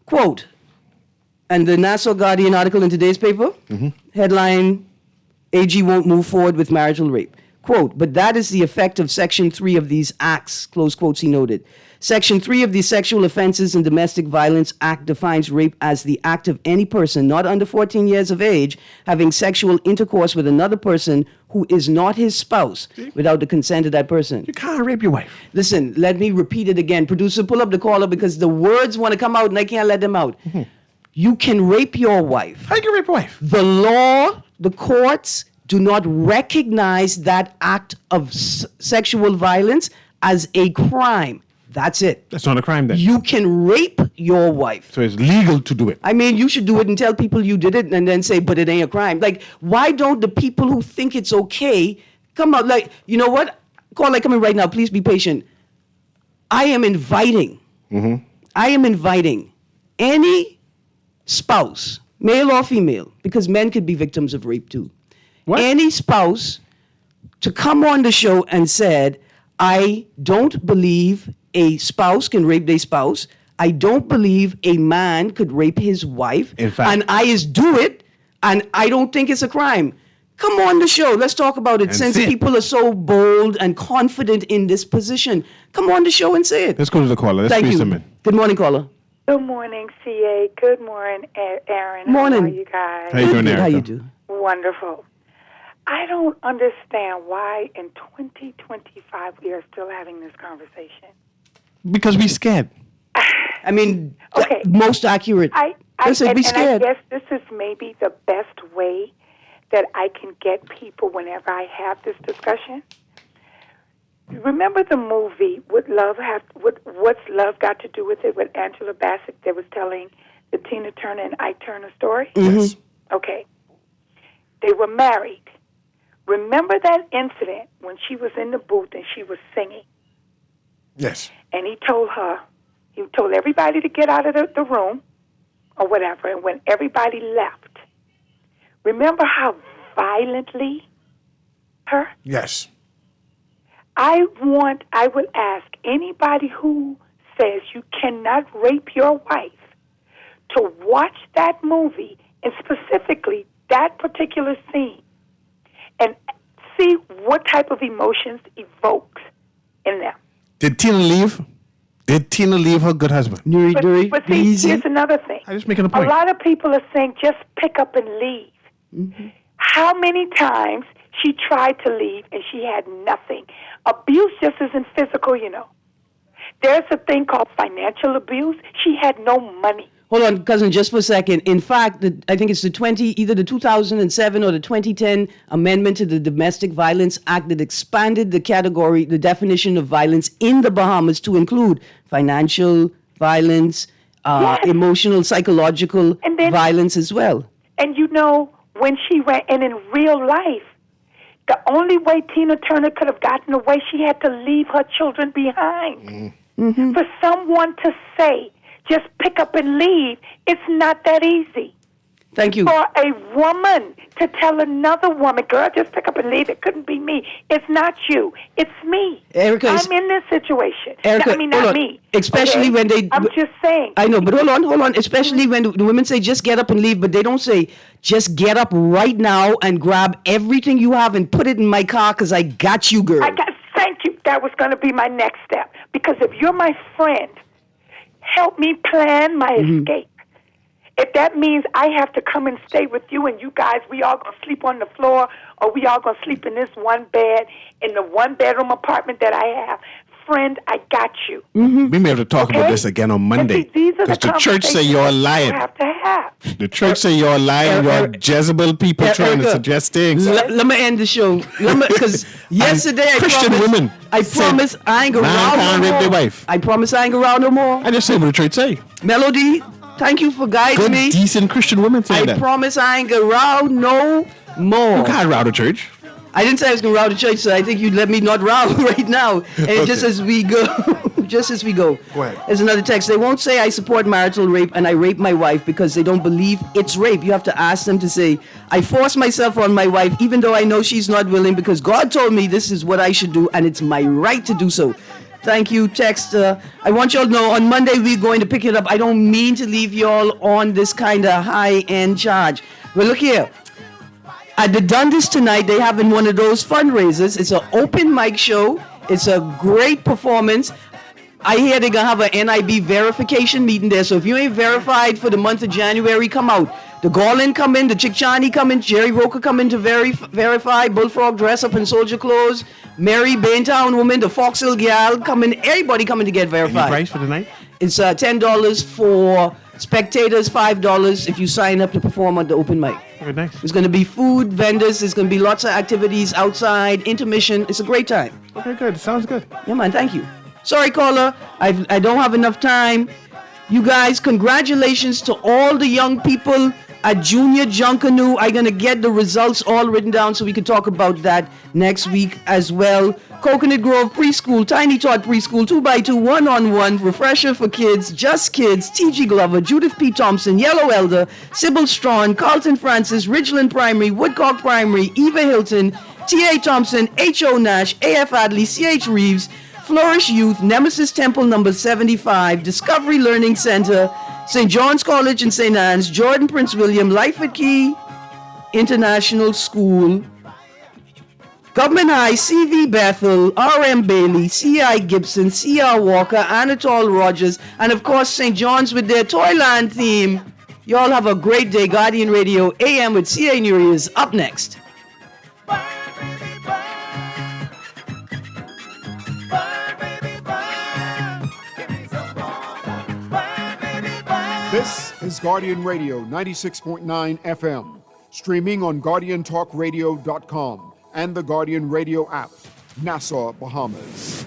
Quote, and the Nassau Guardian article in today's paper, headline, AG won't move forward with marital rape. Quote, but that is the effect of Section 3 of these acts, close quotes, he noted. Section 3 of the Sexual Offenses and Domestic Violence Act defines rape as the act of any person not under 14 years of age having sexual intercourse with another person who is not his spouse without the consent of that person. You can't rape your wife. Listen, let me repeat it again. Producer, pull up the caller because the words want to come out and I can't let them out. You can rape your wife. How can you rape your wife? The law, the courts do not recognize that act of sexual violence as a crime. That's it. That's not a crime then. You can rape your wife. So it's legal to do it. I mean, you should do it and tell people you did it and then say, but it ain't a crime. Like, why don't the people who think it's okay come out? Like, you know what? Call, like, coming right now. Please be patient. I am inviting any spouse, male or female, because men could be victims of rape too. What? Any spouse to come on the show and said, I don't believe a spouse can rape their spouse. I don't believe a man could rape his wife. In fact, and I is do it, and I don't think it's a crime. Come on the show. Let's talk about it. Since people are so bold and confident in this position, come on the show and say it. Let's go to the caller. Let's squeeze them in. Good morning, caller. Good morning, CA. Good morning, Erin. Morning. How are you guys? How you doing, Erica? How you do? Wonderful. I don't understand why in 2025 we are still having this conversation. Because we scared. I mean, okay. Most accurate. I said be scared. And I guess this is maybe the best way that I can get people whenever I have this discussion. Remember the movie What's Love Got to Do with It with Angela Bassett that was telling the Tina Turner and Ike Turner story? Yes. Okay. They were married. Remember that incident when she was in the booth and she was singing? Yes. And he told everybody to get out of the room or whatever. And when everybody left, remember how violently her? Yes. I would ask anybody who says you cannot rape your wife to watch that movie and specifically that particular scene and see what type of emotions evokes in them. Did Tina leave? Did Tina leave her good husband? But see, here's another thing. I'm just making a point. A lot of people are saying just pick up and leave. Mm-hmm. How many times she tried to leave and she had nothing? Abuse just isn't physical, you know. There's a thing called financial abuse. She had no money. Hold on, cousin, just for a second. In fact, I think it's either the 2007 or the 2010 amendment to the Domestic Violence Act that expanded the category, the definition of violence in the Bahamas to include financial violence, emotional, psychological violence as well. And you know, when she ran, and in real life, the only way Tina Turner could have gotten away, she had to leave her children behind. Mm-hmm. For someone to say, just pick up and leave, it's not that easy. Thank you. For a woman to tell another woman, girl, just pick up and leave, it couldn't be me. It's not you. It's me. Erica, I'm in this situation. Erica, I mean, not hold on. me. Especially okay? when they... I'm just saying. I know, but hold on. Especially when the women say, just get up and leave, but they don't say, just get up right now and grab everything you have and put it in my car because I got you, girl. Thank you. That was going to be my next step. Because if you're my friend, help me plan my escape. If that means I have to come and stay with you and you guys, we all going to sleep on the floor or we all going to sleep in this one bed in the one-bedroom apartment that I have, friend, I got you. We may have to talk about this again on Monday. Because the church say you're lying. You have to have. The church say you're lying. You're Jezebel people trying to suggest things. Let me end the show. Because yesterday Christian women. I promise I ain't going to man can't rape their wife. I promise I ain't going around no more. I just say what the church say. Melody, thank you for guiding me. Decent Christian women say that. I promise I ain't going around no more. You can't round the church. I didn't say I was going to round the church, so I think you'd let me not round right now. And just as we go. Go ahead. There's another text. They won't say I support marital rape and I rape my wife because they don't believe it's rape. You have to ask them to say, I force myself on my wife even though I know she's not willing because God told me this is what I should do and it's my right to do so. Thank you, text. I want y'all to know on Monday we're going to pick it up. I don't mean to leave y'all on this kind of high-end charge. But look here. At the Dundas tonight, they having one of those fundraisers. It's an open mic show. It's a great performance. I hear they're going to have an NIB verification meeting there. So if you ain't verified for the month of January, come out. The Garland come in, the Chickchani come in, Jerry Roker come in to verify, Bullfrog dress up in soldier clothes, Mary Baintown woman, the Fox Hill gal come in, everybody coming to get verified. Any price for the night? It's $10 for spectators, $5 if you sign up to perform at the open mic. Very nice. There's going to be food, vendors, there's going to be lots of activities outside, intermission. It's a great time. Okay, good. Sounds good. Yeah, man, thank you. Sorry, caller, I don't have enough time. You guys, congratulations to all the young people at Junior Junkanoo. I'm going to get the results all written down so we can talk about that next week as well. Coconut Grove Preschool, Tiny Tot Preschool, 2x2, one-on-one, Refresher for Kids, Just Kids, T.G. Glover, Judith P. Thompson, Yellow Elder, Sybil Strawn, Carlton Francis, Ridgeland Primary, Woodcock Primary, Eva Hilton, T.A. Thompson, H.O. Nash, A.F. Adley, C.H. Reeves, Flourish Youth, Nemesis Temple number 75, Discovery Learning Center, St. John's College in St. Anne's, Jordan Prince William, Life at Key International School, Government High, C.V. Bethel, R.M. Bailey, C.I. Gibson, C.R. Walker, Anatole Rogers, and of course St. John's with their Toyland theme. Y'all have a great day. Guardian Radio AM with C.A. Nuri is up next. This is Guardian Radio 96.9 FM, streaming on GuardianTalkRadio.com and the Guardian Radio app, Nassau, Bahamas.